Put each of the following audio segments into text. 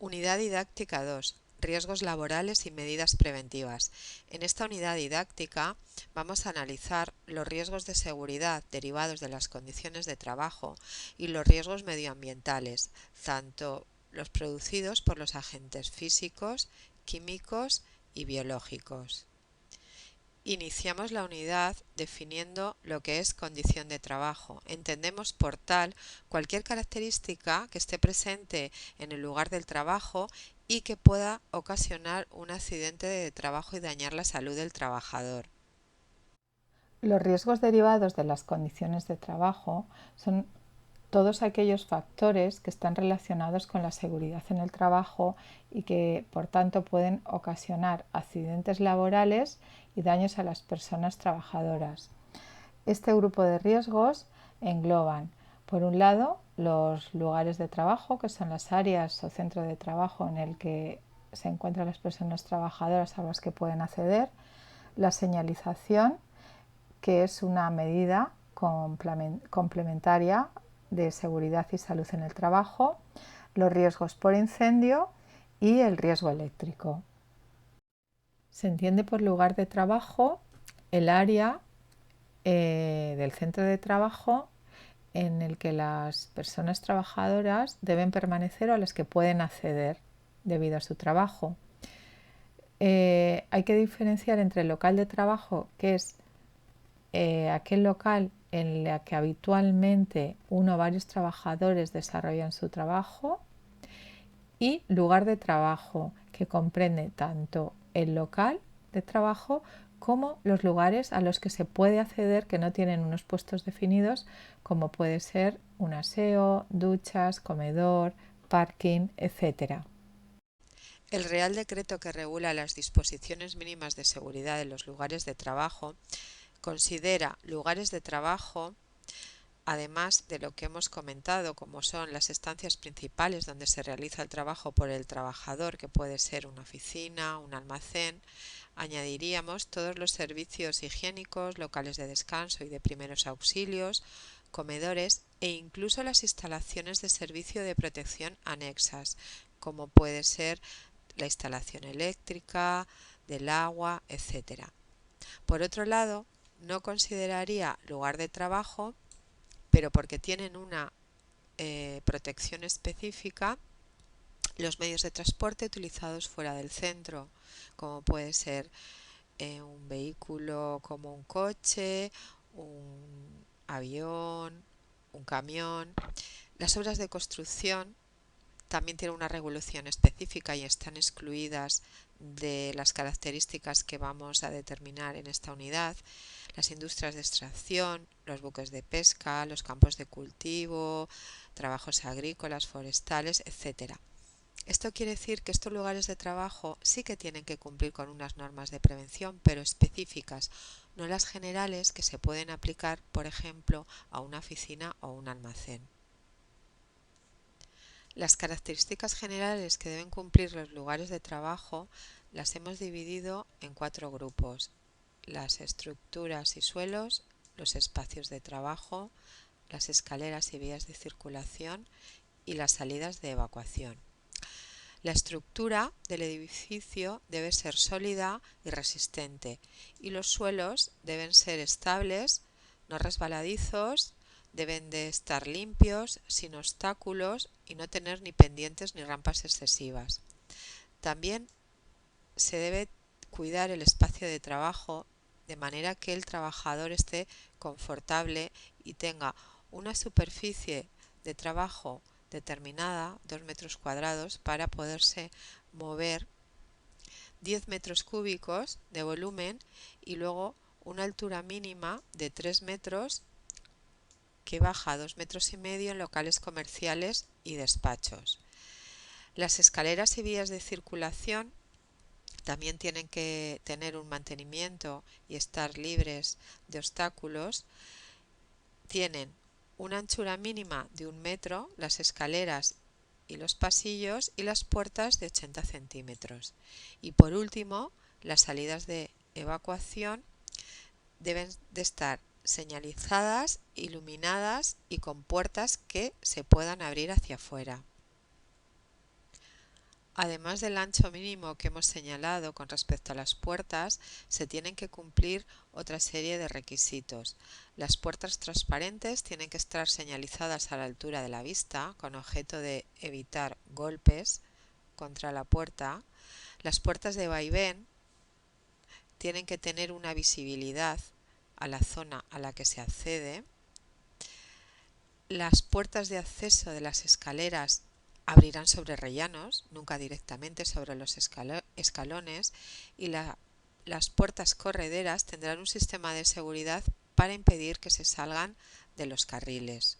Unidad didáctica 2. Riesgos laborales y medidas preventivas. En esta unidad didáctica vamos a analizar los riesgos de seguridad derivados de las condiciones de trabajo y los riesgos medioambientales, tanto los producidos por los agentes físicos, químicos y biológicos. Iniciamos la unidad definiendo lo que es condición de trabajo. Entendemos por tal cualquier característica que esté presente en el lugar del trabajo y que pueda ocasionar un accidente de trabajo y dañar la salud del trabajador. Los riesgos derivados de las condiciones de trabajo son todos aquellos factores que están relacionados con la seguridad en el trabajo y que, por tanto, pueden ocasionar accidentes laborales y daños a las personas trabajadoras. Este grupo de riesgos engloban, por un lado, los lugares de trabajo, que son las áreas o centro de trabajo en el que se encuentran las personas trabajadoras a las que pueden acceder, la señalización, que es una medida complementaria de seguridad y salud en el trabajo, los riesgos por incendio y el riesgo eléctrico. Se entiende por lugar de trabajo el área del centro de trabajo en el que las personas trabajadoras deben permanecer o a las que pueden acceder debido a su trabajo. Hay que diferenciar entre el local de trabajo, que es aquel local en el que habitualmente uno o varios trabajadores desarrollan su trabajo, y lugar de trabajo, que comprende tanto el local de trabajo como los lugares a los que se puede acceder que no tienen unos puestos definidos, como puede ser un aseo, duchas, comedor, parking, etc. El Real Decreto que regula las disposiciones mínimas de seguridad en los lugares de trabajo considera lugares de trabajo, además de lo que hemos comentado, como son las estancias principales donde se realiza el trabajo por el trabajador, que puede ser una oficina, un almacén, añadiríamos todos los servicios higiénicos, locales de descanso y de primeros auxilios, comedores e incluso las instalaciones de servicio de protección anexas, como puede ser la instalación eléctrica, del agua, etc. Por otro lado, no consideraría lugar de trabajo, pero porque tienen una protección específica, los medios de transporte utilizados fuera del centro, como puede ser un vehículo como un coche, un avión, un camión. Las obras de construcción también tienen una regulación específica y están excluidas de las características que vamos a determinar en esta unidad. Las industrias de extracción, los buques de pesca, los campos de cultivo, trabajos agrícolas, forestales, etc. Esto quiere decir que estos lugares de trabajo sí que tienen que cumplir con unas normas de prevención, pero específicas, no las generales que se pueden aplicar, por ejemplo, a una oficina o un almacén. Las características generales que deben cumplir los lugares de trabajo las hemos dividido en 4 grupos: las estructuras y suelos, los espacios de trabajo, las escaleras y vías de circulación y las salidas de evacuación. La estructura del edificio debe ser sólida y resistente, y los suelos deben ser estables, no resbaladizos, deben de estar limpios, sin obstáculos y no tener ni pendientes ni rampas excesivas. También se debe cuidar el espacio de trabajo de manera que el trabajador esté confortable y tenga una superficie de trabajo determinada, 2 metros cuadrados, para poderse mover, 10 metros cúbicos de volumen y luego una altura mínima de 3 metros que baja a 2 metros y medio en locales comerciales y despachos. Las escaleras y vías de circulación también tienen que tener un mantenimiento y estar libres de obstáculos. Tienen una anchura mínima de 1 metro, las escaleras y los pasillos, y las puertas de 80 centímetros. Y por último, las salidas de evacuación deben de estar señalizadas, iluminadas y con puertas que se puedan abrir hacia afuera. Además del ancho mínimo que hemos señalado con respecto a las puertas, se tienen que cumplir otra serie de requisitos. Las puertas transparentes tienen que estar señalizadas a la altura de la vista con objeto de evitar golpes contra la puerta. Las puertas de vaivén tienen que tener una visibilidad a la zona a la que se accede. Las puertas de acceso de las escaleras abrirán sobre rellanos, nunca directamente sobre los escalones, y las puertas correderas tendrán un sistema de seguridad para impedir que se salgan de los carriles.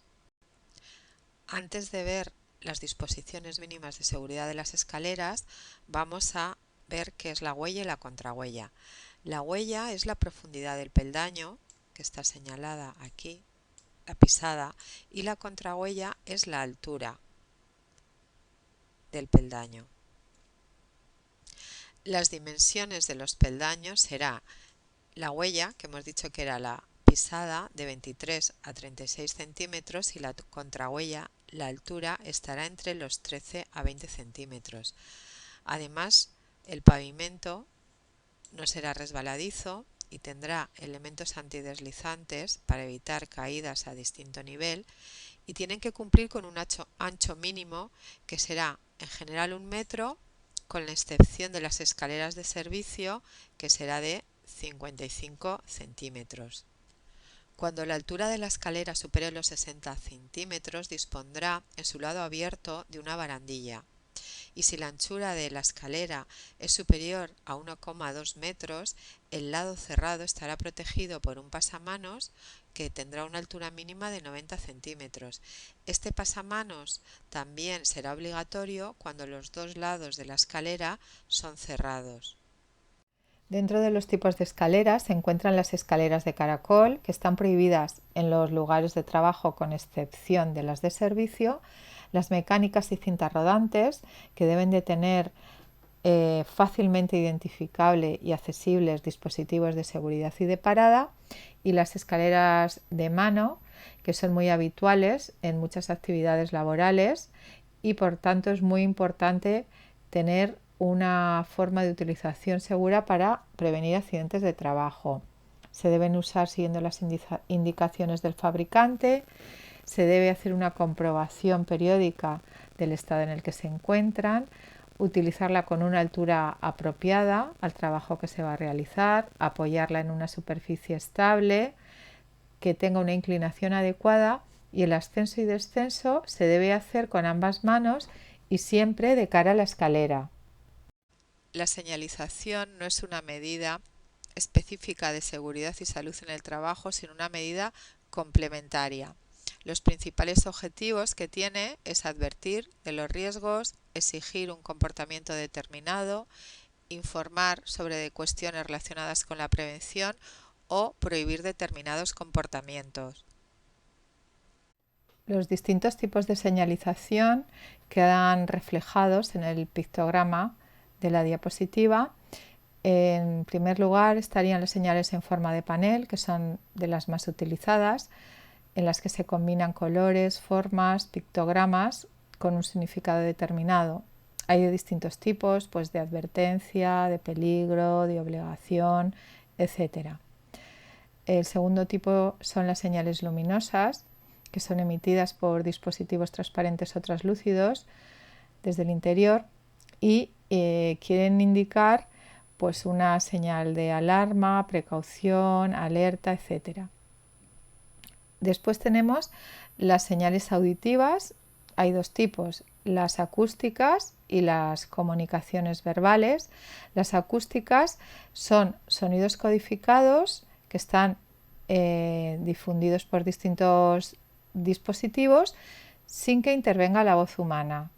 Antes de ver las disposiciones mínimas de seguridad de las escaleras, vamos a ver qué es la huella y la contrahuella. La huella es la profundidad del peldaño, que está señalada aquí, la pisada, y la contrahuella es la altura del peldaño. Las dimensiones de los peldaños será la huella, que hemos dicho que era la pisada, de 23 a 36 centímetros, y la contrahuella, la altura, estará entre los 13 a 20 centímetros. Además, el pavimento no será resbaladizo y tendrá elementos antideslizantes para evitar caídas a distinto nivel, y tienen que cumplir con un ancho mínimo que será en general 1 metro, con la excepción de las escaleras de servicio, que será de 55 centímetros. Cuando la altura de la escalera supere los 60 centímetros, dispondrá en su lado abierto de una barandilla, y si la anchura de la escalera es superior a 1,2 metros, el lado cerrado estará protegido por un pasamanos que tendrá una altura mínima de 90 centímetros. Este pasamanos también será obligatorio cuando los dos lados de la escalera son cerrados. Dentro de los tipos de escaleras se encuentran las escaleras de caracol, que están prohibidas en los lugares de trabajo con excepción de las de servicio, las mecánicas y cintas rodantes, que deben de tener fácilmente identificable y accesibles dispositivos de seguridad y de parada, y las escaleras de mano, que son muy habituales en muchas actividades laborales y por tanto es muy importante tener una forma de utilización segura para prevenir accidentes de trabajo. Se deben usar siguiendo las indicaciones del fabricante, se debe hacer una comprobación periódica del estado en el que se encuentran, utilizarla con una altura apropiada al trabajo que se va a realizar, apoyarla en una superficie estable, que tenga una inclinación adecuada, y el ascenso y descenso se debe hacer con ambas manos y siempre de cara a la escalera. La señalización no es una medida específica de seguridad y salud en el trabajo, sino una medida complementaria. Los principales objetivos que tiene es advertir de los riesgos, exigir un comportamiento determinado, informar sobre cuestiones relacionadas con la prevención o prohibir determinados comportamientos. Los distintos tipos de señalización quedan reflejados en el pictograma de la diapositiva. En primer lugar estarían las señales en forma de panel, que son de las más utilizadas, en las que se combinan colores, formas, pictogramas con un significado determinado. Hay de distintos tipos, pues de advertencia, de peligro, de obligación, etc. El segundo tipo son las señales luminosas, que son emitidas por dispositivos transparentes o translúcidos desde el interior y quieren indicar pues una señal de alarma, precaución, alerta, etc. Después tenemos las señales auditivas. Hay dos tipos, las acústicas y las comunicaciones verbales. Las acústicas son sonidos codificados que están difundidos por distintos dispositivos sin que intervenga la voz humana.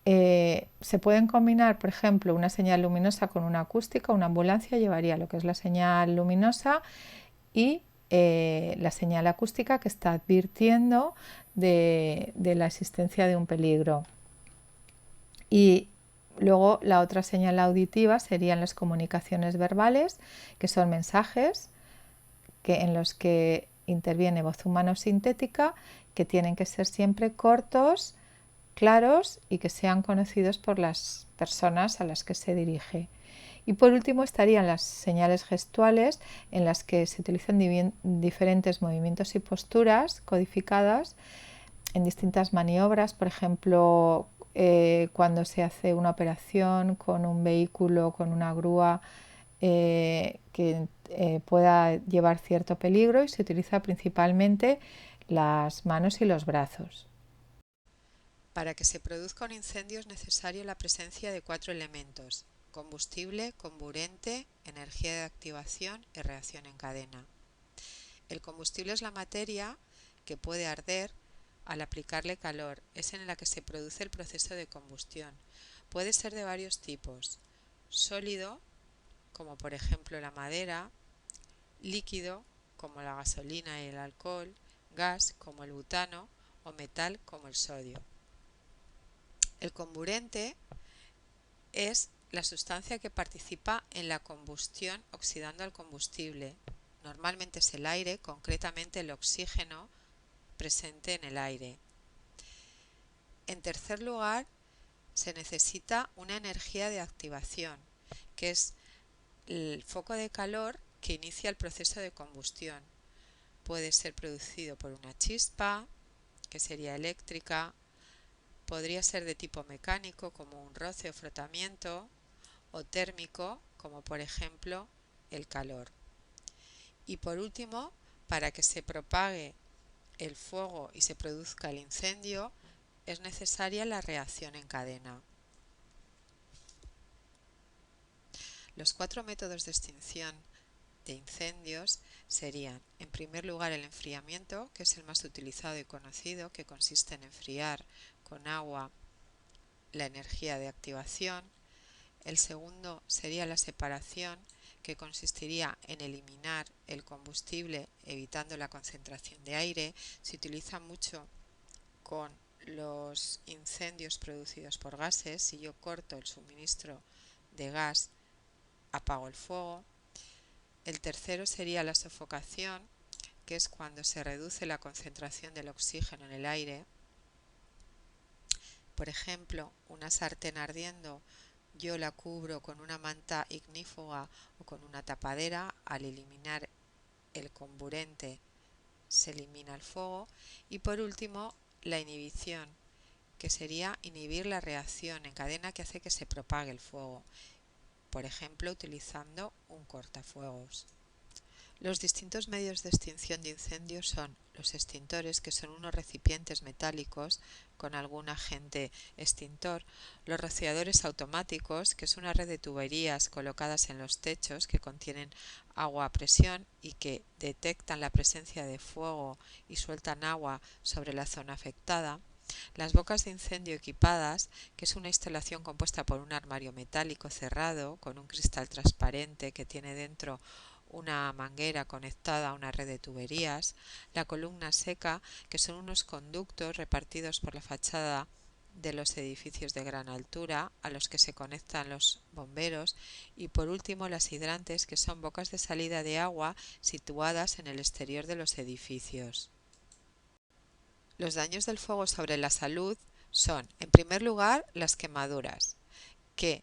Se pueden combinar, por ejemplo, una señal luminosa con una acústica. Una ambulancia llevaría lo que es la señal luminosa y la señal acústica, que está advirtiendo de la existencia de un peligro. Y luego la otra señal auditiva serían las comunicaciones verbales, que son mensajes en los que interviene voz humana o sintética, que tienen que ser siempre cortos, claros y que sean conocidos por las personas a las que se dirige. Y por último estarían las señales gestuales, en las que se utilizan diferentes movimientos y posturas codificadas en distintas maniobras, por ejemplo, cuando se hace una operación con un vehículo, con una grúa que pueda llevar cierto peligro, y se utiliza principalmente las manos y los brazos. Para que se produzca un incendio es necesaria la presencia de 4 elementos: combustible, comburente, energía de activación y reacción en cadena. El combustible es la materia que puede arder al aplicarle calor, es en la que se produce el proceso de combustión. Puede ser de varios tipos: sólido, como por ejemplo la madera; líquido, como la gasolina y el alcohol; gas, como el butano; o metal, como el sodio. El comburente es la sustancia que participa en la combustión oxidando al combustible. Normalmente es el aire, concretamente el oxígeno presente en el aire. En tercer lugar, se necesita una energía de activación, que es el foco de calor que inicia el proceso de combustión. Puede ser producido por una chispa, que sería eléctrica; podría ser de tipo mecánico, como un roce o frotamiento; o térmico, como por ejemplo el calor. Y por último, para que se propague el fuego y se produzca el incendio, es necesaria la reacción en cadena. Los 4 métodos de extinción de incendios serían: en primer lugar, el enfriamiento, que es el más utilizado y conocido, que consiste en enfriar con agua la energía de activación. El segundo sería la separación, que consistiría en eliminar el combustible evitando la concentración de aire. Se utiliza mucho con los incendios producidos por gases. Si yo corto el suministro de gas, apago el fuego. El tercero sería la sofocación, que es cuando se reduce la concentración del oxígeno en el aire. Por ejemplo, una sartén ardiendo, yo la cubro con una manta ignífuga o con una tapadera. Al eliminar el comburente se elimina el fuego. Y por último, la inhibición, que sería inhibir la reacción en cadena que hace que se propague el fuego, por ejemplo utilizando un cortafuegos. Los distintos medios de extinción de incendios son los extintores, que son unos recipientes metálicos con algún agente extintor; los rociadores automáticos, que es una red de tuberías colocadas en los techos que contienen agua a presión y que detectan la presencia de fuego y sueltan agua sobre la zona afectada; las bocas de incendio equipadas, que es una instalación compuesta por un armario metálico cerrado con un cristal transparente que tiene dentro una manguera conectada a una red de tuberías; la columna seca, que son unos conductos repartidos por la fachada de los edificios de gran altura a los que se conectan los bomberos; y por último las hidrantes, que son bocas de salida de agua situadas en el exterior de los edificios. Los daños del fuego sobre la salud son, en primer lugar, las quemaduras, que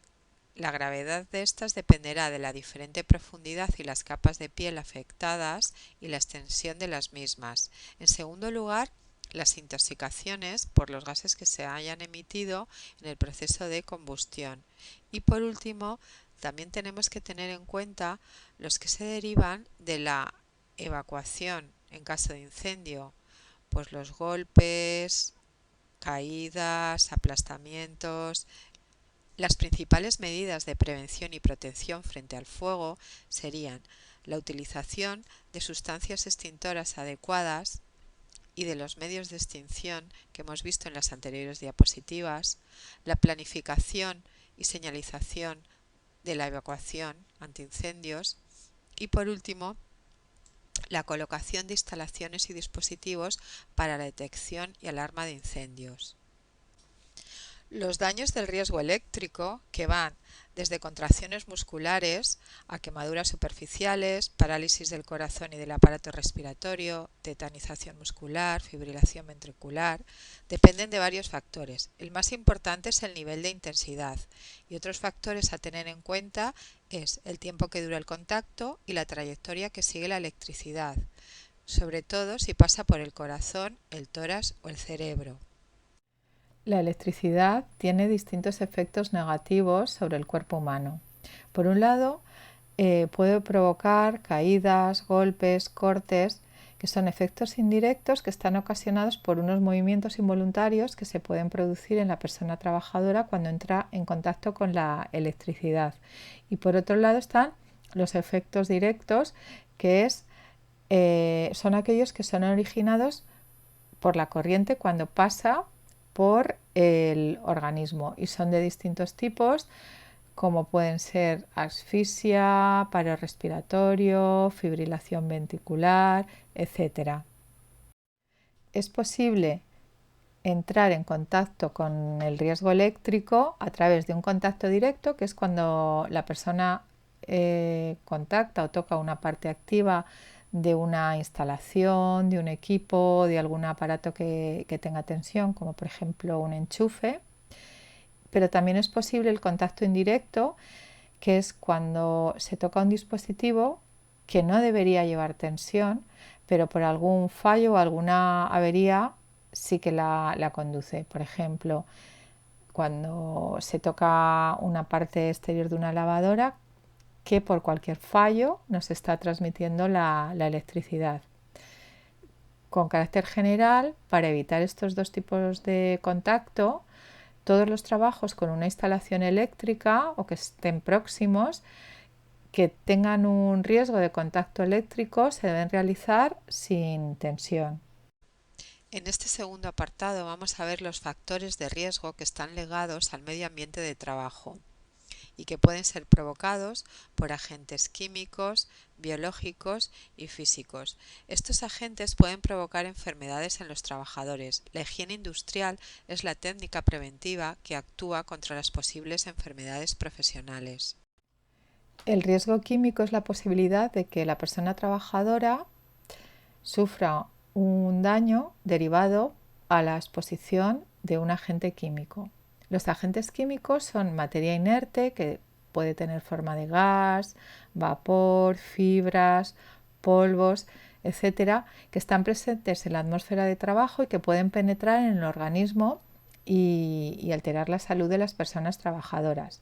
la gravedad de estas dependerá de la diferente profundidad y las capas de piel afectadas y la extensión de las mismas. En segundo lugar, las intoxicaciones por los gases que se hayan emitido en el proceso de combustión. Y por último, también tenemos que tener en cuenta los que se derivan de la evacuación en caso de incendio, pues los golpes, caídas, aplastamientos. Las principales medidas de prevención y protección frente al fuego serían la utilización de sustancias extintoras adecuadas y de los medios de extinción que hemos visto en las anteriores diapositivas, la planificación y señalización de la evacuación ante incendios y, por último, la colocación de instalaciones y dispositivos para la detección y alarma de incendios. Los daños del riesgo eléctrico, que van desde contracciones musculares a quemaduras superficiales, parálisis del corazón y del aparato respiratorio, tetanización muscular, fibrilación ventricular, dependen de varios factores. El más importante es el nivel de intensidad y otros factores a tener en cuenta es el tiempo que dura el contacto y la trayectoria que sigue la electricidad, sobre todo si pasa por el corazón, el tórax o el cerebro. La electricidad tiene distintos efectos negativos sobre el cuerpo humano. Por un lado, puede provocar caídas, golpes, cortes, que son efectos indirectos que están ocasionados por unos movimientos involuntarios que se pueden producir en la persona trabajadora cuando entra en contacto con la electricidad. Y por otro lado están los efectos directos, que son aquellos que son originados por la corriente cuando pasa por el organismo y son de distintos tipos, como pueden ser asfixia, paro respiratorio, fibrilación ventricular, etc. Es posible entrar en contacto con el riesgo eléctrico a través de un contacto directo, que es cuando la persona contacta o toca una parte activa de una instalación, de un equipo, de algún aparato que tenga tensión, como por ejemplo un enchufe. Pero también es posible el contacto indirecto, que es cuando se toca un dispositivo que no debería llevar tensión, pero por algún fallo o alguna avería sí que la conduce. Por ejemplo, cuando se toca una parte exterior de una lavadora que por cualquier fallo nos está transmitiendo la electricidad. Con carácter general, para evitar estos dos tipos de contacto, todos los trabajos con una instalación eléctrica o que estén próximos, que tengan un riesgo de contacto eléctrico, se deben realizar sin tensión. En este segundo apartado vamos a ver los factores de riesgo que están ligados al medio ambiente de trabajo y que pueden ser provocados por agentes químicos, biológicos y físicos. Estos agentes pueden provocar enfermedades en los trabajadores. La higiene industrial es la técnica preventiva que actúa contra las posibles enfermedades profesionales. El riesgo químico es la posibilidad de que la persona trabajadora sufra un daño derivado a la exposición de un agente químico. Los agentes químicos son materia inerte que puede tener forma de gas, vapor, fibras, polvos, etcétera, que están presentes en la atmósfera de trabajo y que pueden penetrar en el organismo y alterar la salud de las personas trabajadoras.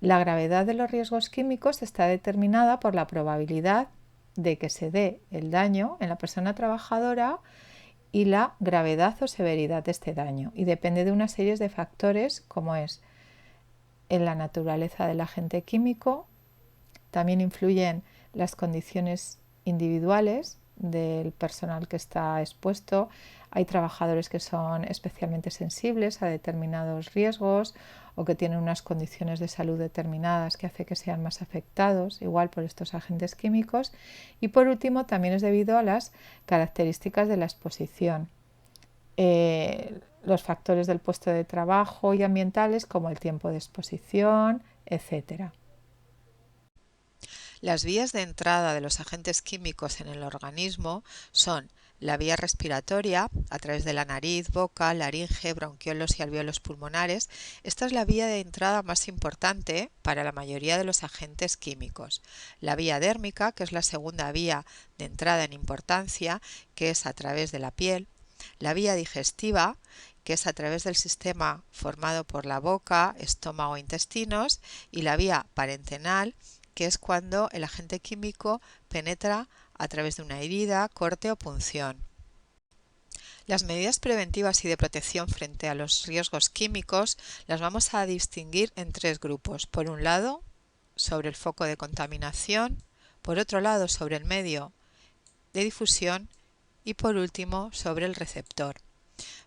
La gravedad de los riesgos químicos está determinada por la probabilidad de que se dé el daño en la persona trabajadora y la gravedad o severidad de este daño, y depende de una serie de factores como es en la naturaleza del agente químico. También influyen las condiciones individuales del personal que está expuesto. Hay trabajadores que son especialmente sensibles a determinados riesgos o que tienen unas condiciones de salud determinadas que hace que sean más afectados, igual por estos agentes químicos. Y por último, también es debido a las características de la exposición. Los factores del puesto de trabajo y ambientales como el tiempo de exposición, etc. Las vías de entrada de los agentes químicos en el organismo son la vía respiratoria, a través de la nariz, boca, laringe, bronquiolos y alvéolos pulmonares. Esta es la vía de entrada más importante para la mayoría de los agentes químicos. La vía dérmica, que es la segunda vía de entrada en importancia, que es a través de la piel. La vía digestiva, que es a través del sistema formado por la boca, estómago e intestinos. Y la vía parenteral, que es cuando el agente químico penetra a través de una herida, corte o punción. Las medidas preventivas y de protección frente a los riesgos químicos las vamos a distinguir en tres grupos. Por un lado, sobre el foco de contaminación, por otro lado, sobre el medio de difusión y por último, sobre el receptor.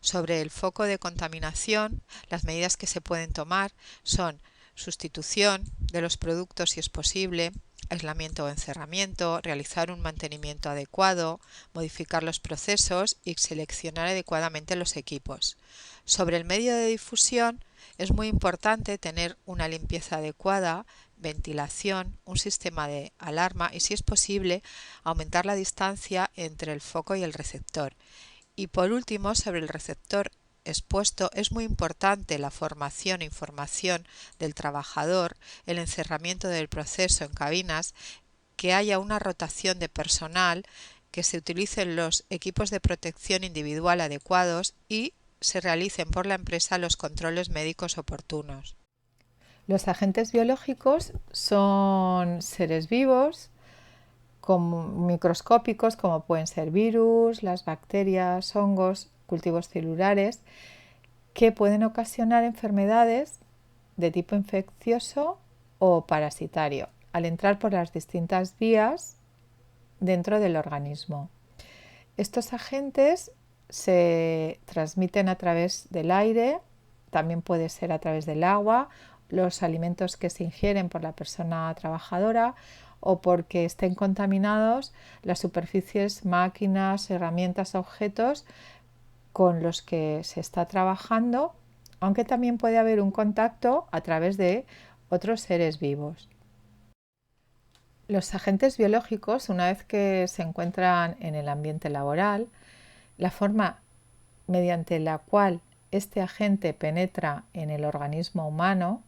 Sobre el foco de contaminación, las medidas que se pueden tomar son sustitución de los productos si es posible, aislamiento o encerramiento, realizar un mantenimiento adecuado, modificar los procesos y seleccionar adecuadamente los equipos. Sobre el medio de difusión, Es muy importante tener una limpieza adecuada, ventilación, un sistema de alarma y, si es posible, aumentar la distancia entre el foco y el receptor. Y por último, sobre el receptor expuesto, es muy importante la formación e información del trabajador, el encerramiento del proceso en cabinas, que haya una rotación de personal, que se utilicen los equipos de protección individual adecuados y se realicen por la empresa los controles médicos oportunos. Los agentes biológicos son seres vivos microscópicos, como pueden ser virus, las bacterias, hongos, cultivos celulares, que pueden ocasionar enfermedades de tipo infeccioso o parasitario al entrar por las distintas vías dentro del organismo. Estos agentes se transmiten a través del aire, también puede ser a través del agua, los alimentos que se ingieren por la persona trabajadora o porque estén contaminados las superficies, máquinas, herramientas, objetos con los que se está trabajando, aunque también puede haber un contacto a través de otros seres vivos. Los agentes biológicos, una vez que se encuentran en el ambiente laboral, la forma mediante la cual este agente penetra en el organismo humano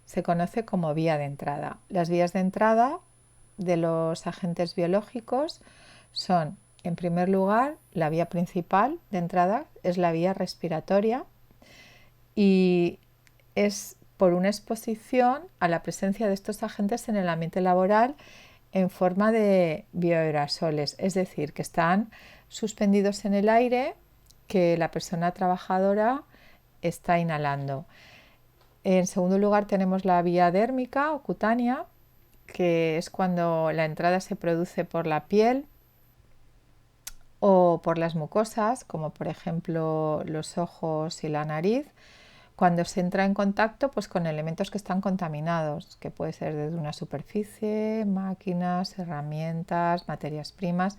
se conoce como vía de entrada. Las vías de entrada de los agentes biológicos son, en primer lugar, la vía principal de entrada es la vía respiratoria y es por una exposición a la presencia de estos agentes en el ambiente laboral en forma de bioaerosoles, es decir, que están suspendidos en el aire que la persona trabajadora está inhalando. En segundo lugar tenemos la vía dérmica o cutánea, que es cuando la entrada se produce por la piel o por las mucosas, como por ejemplo los ojos y la nariz, cuando se entra en contacto pues, con elementos que están contaminados, que puede ser desde una superficie, máquinas, herramientas, materias primas,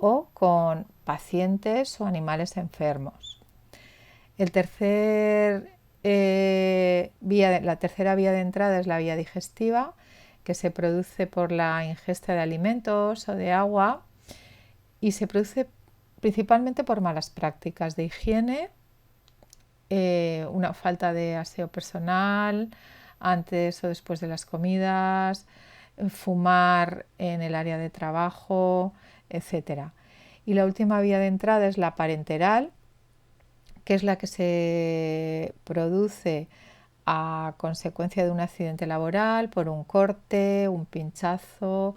o con pacientes o animales enfermos. La tercera vía de entrada es la vía digestiva, que se produce por la ingesta de alimentos o de agua y se produce principalmente por malas prácticas de higiene, una falta de aseo personal antes o después de las comidas, fumar en el área de trabajo, etc. Y la última vía de entrada es la parenteral, que es la que se produce a consecuencia de un accidente laboral, por un corte, un pinchazo,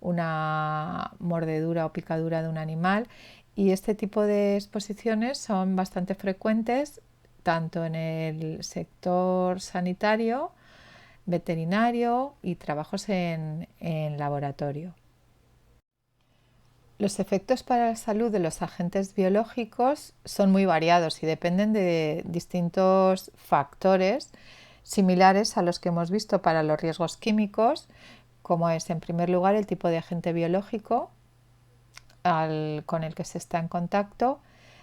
una mordedura o picadura de un animal. Y este tipo de exposiciones son bastante frecuentes tanto en el sector sanitario, veterinario y trabajos en laboratorio. Los efectos para la salud de los agentes biológicos son muy variados y dependen de distintos factores similares a los que hemos visto para los riesgos químicos, como es en primer lugar el tipo de agente biológico con el que se está en contacto,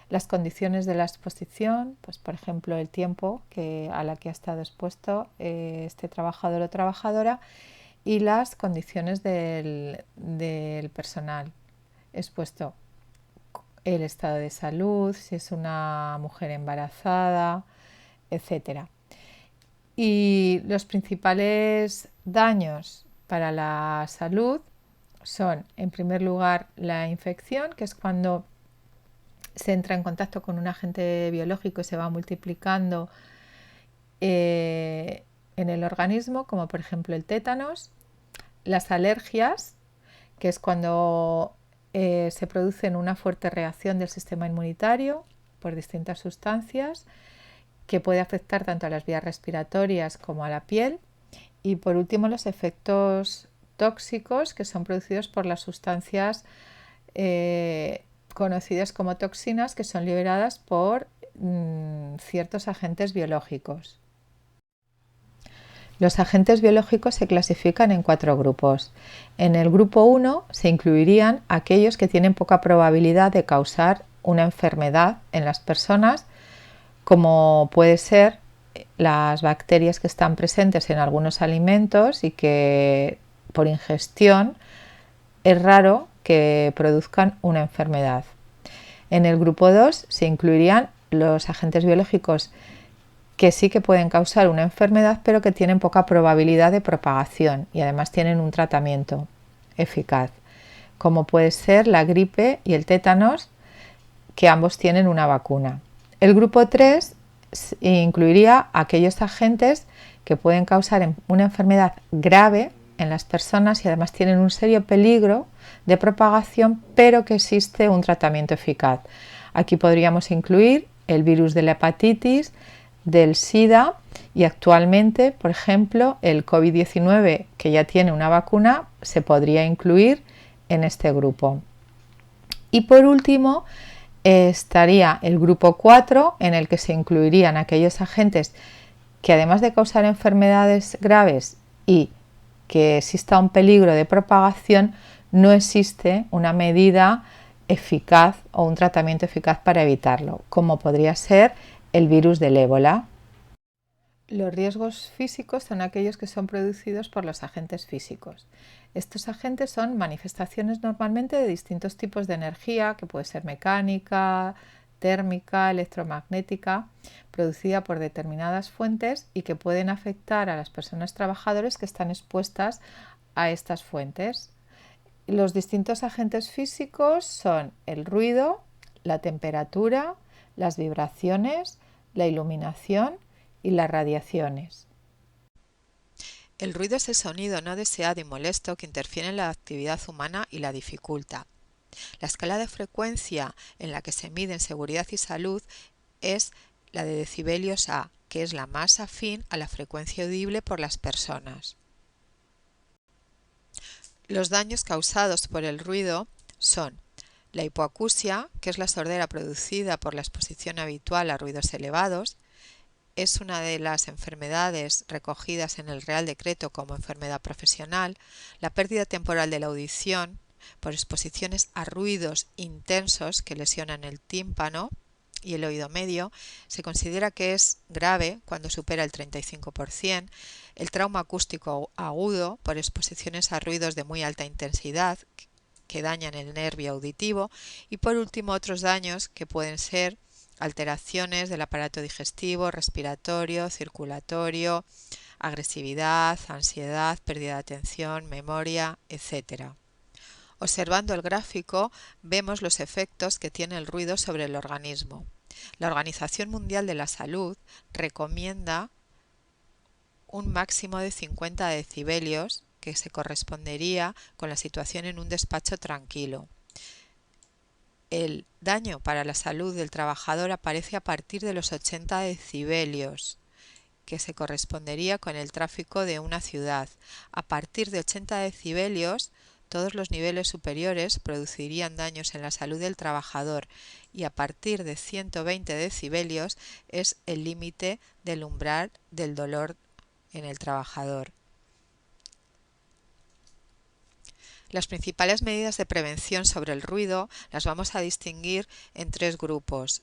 las condiciones de la exposición, pues por ejemplo el tiempo a la que ha estado expuesto este trabajador o trabajadora, y las condiciones del personal expuesto, el estado de salud, si es una mujer embarazada, etc. Y los principales daños para la salud son, en primer lugar, la infección, que es cuando se entra en contacto con un agente biológico y se va multiplicando en el organismo, como por ejemplo el tétanos. Las alergias, que es cuando se produce una fuerte reacción del sistema inmunitario por distintas sustancias, que puede afectar tanto a las vías respiratorias como a la piel. Y por último, los efectos tóxicos, que son producidos por las sustancias conocidas como toxinas, que son liberadas por ciertos agentes biológicos. Los agentes biológicos se clasifican en 4 grupos. En el grupo 1 se incluirían aquellos que tienen poca probabilidad de causar una enfermedad en las personas, como puede ser las bacterias que están presentes en algunos alimentos y que por ingestión es raro que produzcan una enfermedad. En el grupo 2 se incluirían los agentes biológicos que sí que pueden causar una enfermedad, pero que tienen poca probabilidad de propagación y además tienen un tratamiento eficaz, como puede ser la gripe y el tétanos, que ambos tienen una vacuna. El grupo 3 incluiría aquellos agentes que pueden causar una enfermedad grave en las personas y además tienen un serio peligro de propagación, pero que existe un tratamiento eficaz. Aquí podríamos incluir el virus de la hepatitis, del SIDA y actualmente, por ejemplo, el COVID-19, que ya tiene una vacuna, se podría incluir en este grupo. Y por último, estaría el grupo 4, en el que se incluirían aquellos agentes que, además de causar enfermedades graves y que exista un peligro de propagación, no existe una medida eficaz o un tratamiento eficaz para evitarlo, como podría ser el virus del ébola. Los riesgos físicos son aquellos que son producidos por los agentes físicos. Estos agentes son manifestaciones normalmente de distintos tipos de energía, que puede ser mecánica, térmica, electromagnética, producida por determinadas fuentes y que pueden afectar a las personas trabajadoras que están expuestas a estas fuentes. Los distintos agentes físicos son el ruido, la temperatura, las vibraciones, la iluminación y las radiaciones. El ruido es el sonido no deseado y molesto que interfiere en la actividad humana y la dificulta. La escala de frecuencia en la que se mide en seguridad y salud es la de decibelios A, que es la más afín a la frecuencia audible por las personas. Los daños causados por el ruido son la hipoacusia, que es la sordera producida por la exposición habitual a ruidos elevados. Es una de las enfermedades recogidas en el Real Decreto como enfermedad profesional. La pérdida temporal de la audición por exposiciones a ruidos intensos que lesionan el tímpano y el oído medio se considera que es grave cuando supera el 35%. El trauma acústico agudo por exposiciones a ruidos de muy alta intensidad que dañan el nervio auditivo. Y por último, otros daños que pueden ser alteraciones del aparato digestivo, respiratorio, circulatorio, agresividad, ansiedad, pérdida de atención, memoria, etc. Observando el gráfico vemos los efectos que tiene el ruido sobre el organismo. La Organización Mundial de la Salud recomienda un máximo de 50 decibelios que se correspondería con la situación en un despacho tranquilo. El daño para la salud del trabajador aparece a partir de los 80 decibelios, que se correspondería con el tráfico de una ciudad. A partir de 80 decibelios, todos los niveles superiores producirían daños en la salud del trabajador y a partir de 120 decibelios es el límite del umbral del dolor en el trabajador. Las principales medidas de prevención sobre el ruido las vamos a distinguir en tres grupos: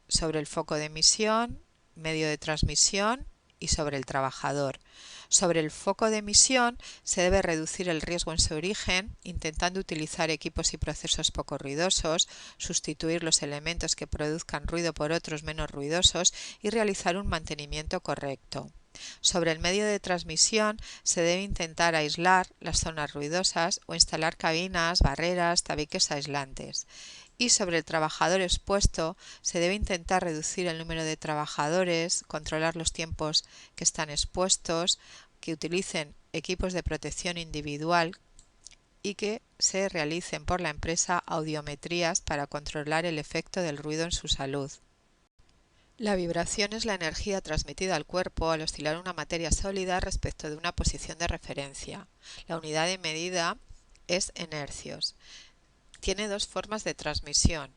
sobre el foco de emisión, medio de transmisión y sobre el trabajador. Sobre el foco de emisión se debe reducir el riesgo en su origen, intentando utilizar equipos y procesos poco ruidosos, sustituir los elementos que produzcan ruido por otros menos ruidosos y realizar un mantenimiento correcto. Sobre el medio de transmisión se debe intentar aislar las zonas ruidosas o instalar cabinas, barreras, tabiques aislantes. Y sobre el trabajador expuesto se debe intentar reducir el número de trabajadores, controlar los tiempos que están expuestos, que utilicen equipos de protección individual y que se realicen por la empresa audiometrías para controlar el efecto del ruido en su salud. La vibración es la energía transmitida al cuerpo al oscilar una materia sólida respecto de una posición de referencia. La unidad de medida es en hercios. Tiene dos formas de transmisión.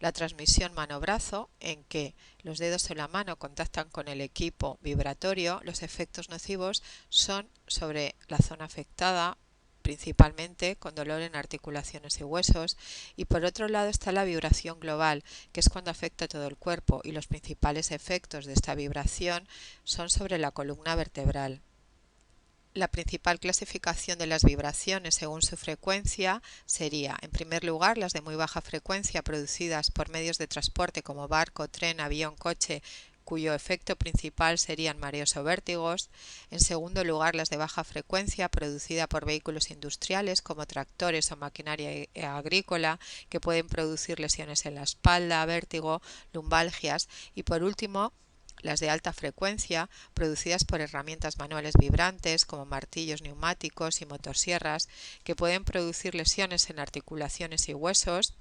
La transmisión mano-brazo, en que los dedos de la mano contactan con el equipo vibratorio. Los efectos nocivos son sobre la zona afectada, principalmente con dolor en articulaciones y huesos, y por otro lado está la vibración global, que es cuando afecta a todo el cuerpo, y los principales efectos de esta vibración son sobre la columna vertebral. La principal clasificación de las vibraciones según su frecuencia sería, en primer lugar, las de muy baja frecuencia producidas por medios de transporte como barco, tren, avión, coche, cuyo efecto principal serían mareos o vértigos. En segundo lugar, las de baja frecuencia producida por vehículos industriales como tractores o maquinaria agrícola, que pueden producir lesiones en la espalda, vértigo, lumbalgias. Y por último, las de alta frecuencia, producidas por herramientas manuales vibrantes como martillos neumáticos y motosierras, que pueden producir lesiones en articulaciones y huesos,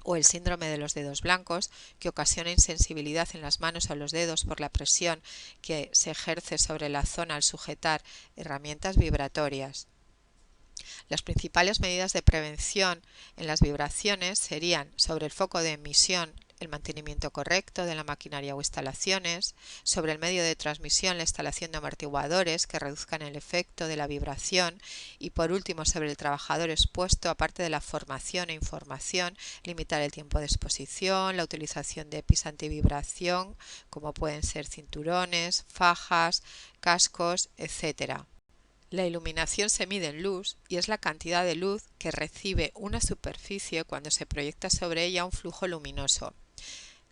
o el síndrome de los dedos blancos, que ocasiona insensibilidad en las manos o los dedos por la presión que se ejerce sobre la zona al sujetar herramientas vibratorias. Las principales medidas de prevención en las vibraciones serían sobre el foco de emisión, el mantenimiento correcto de la maquinaria o instalaciones, sobre el medio de transmisión, la instalación de amortiguadores que reduzcan el efecto de la vibración y por último sobre el trabajador expuesto, aparte de la formación e información, limitar el tiempo de exposición, la utilización de EPIs antivibración como pueden ser cinturones, fajas, cascos, etc. La iluminación se mide en luz y es la cantidad de luz que recibe una superficie cuando se proyecta sobre ella un flujo luminoso.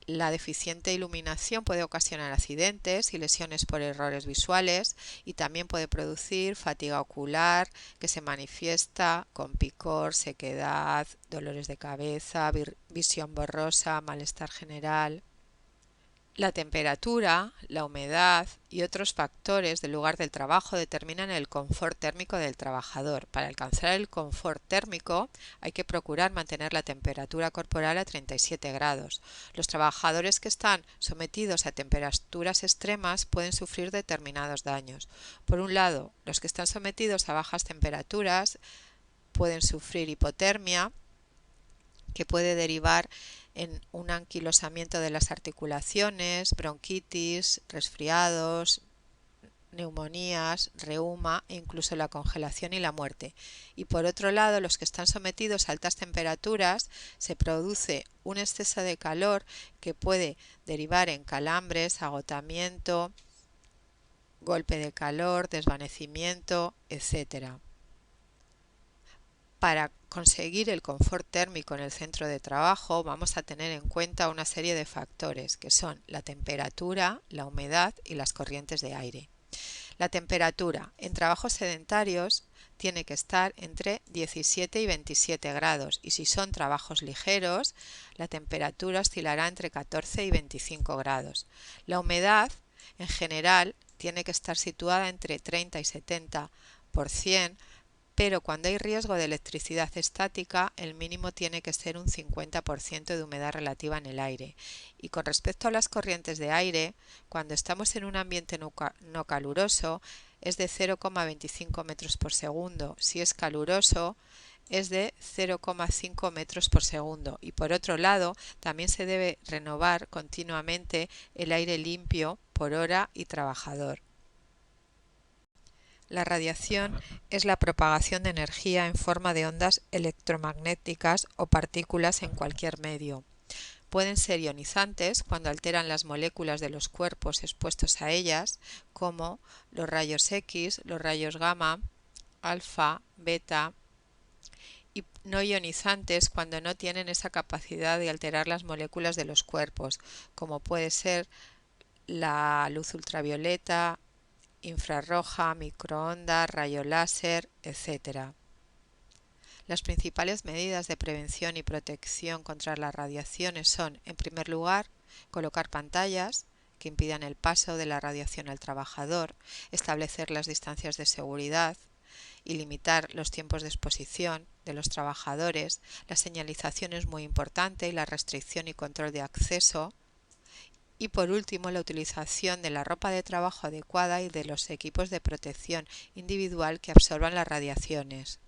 La deficiente iluminación puede ocasionar accidentes y lesiones por errores visuales y también puede producir fatiga ocular que se manifiesta con picor, sequedad, dolores de cabeza, visión borrosa, malestar general. La temperatura, la humedad y otros factores del lugar del trabajo determinan el confort térmico del trabajador. Para alcanzar el confort térmico hay que procurar mantener la temperatura corporal a 37 grados. Los trabajadores que están sometidos a temperaturas extremas pueden sufrir determinados daños. Por un lado, los que están sometidos a bajas temperaturas pueden sufrir hipotermia, que puede derivar en un anquilosamiento de las articulaciones, bronquitis, resfriados, neumonías, reuma e incluso la congelación y la muerte. Y por otro lado, los que están sometidos a altas temperaturas, se produce un exceso de calor que puede derivar en calambres, agotamiento, golpe de calor, desvanecimiento, etc. Para conseguir el confort térmico en el centro de trabajo vamos a tener en cuenta una serie de factores que son la temperatura, la humedad y las corrientes de aire. La temperatura en trabajos sedentarios tiene que estar entre 17 y 27 grados y si son trabajos ligeros la temperatura oscilará entre 14 y 25 grados. La humedad en general tiene que estar situada entre 30 y 70%, pero cuando hay riesgo de electricidad estática, el mínimo tiene que ser un 50% de humedad relativa en el aire. Y con respecto a las corrientes de aire, cuando estamos en un ambiente no caluroso, es de 0,25 metros por segundo. Si es caluroso, es de 0,5 metros por segundo. Y por otro lado, también se debe renovar continuamente el aire limpio por hora y trabajador. La radiación es la propagación de energía en forma de ondas electromagnéticas o partículas en cualquier medio. Pueden ser ionizantes cuando alteran las moléculas de los cuerpos expuestos a ellas, como los rayos X, los rayos gamma, alfa, beta, y no ionizantes cuando no tienen esa capacidad de alterar las moléculas de los cuerpos, como puede ser la luz ultravioleta, infrarroja, microondas, rayo láser, etc. Las principales medidas de prevención y protección contra las radiaciones son, en primer lugar, colocar pantallas que impidan el paso de la radiación al trabajador, establecer las distancias de seguridad y limitar los tiempos de exposición de los trabajadores. La señalización es muy importante y la restricción y control de acceso. Y por último, la utilización de la ropa de trabajo adecuada y de los equipos de protección individual que absorban las radiaciones.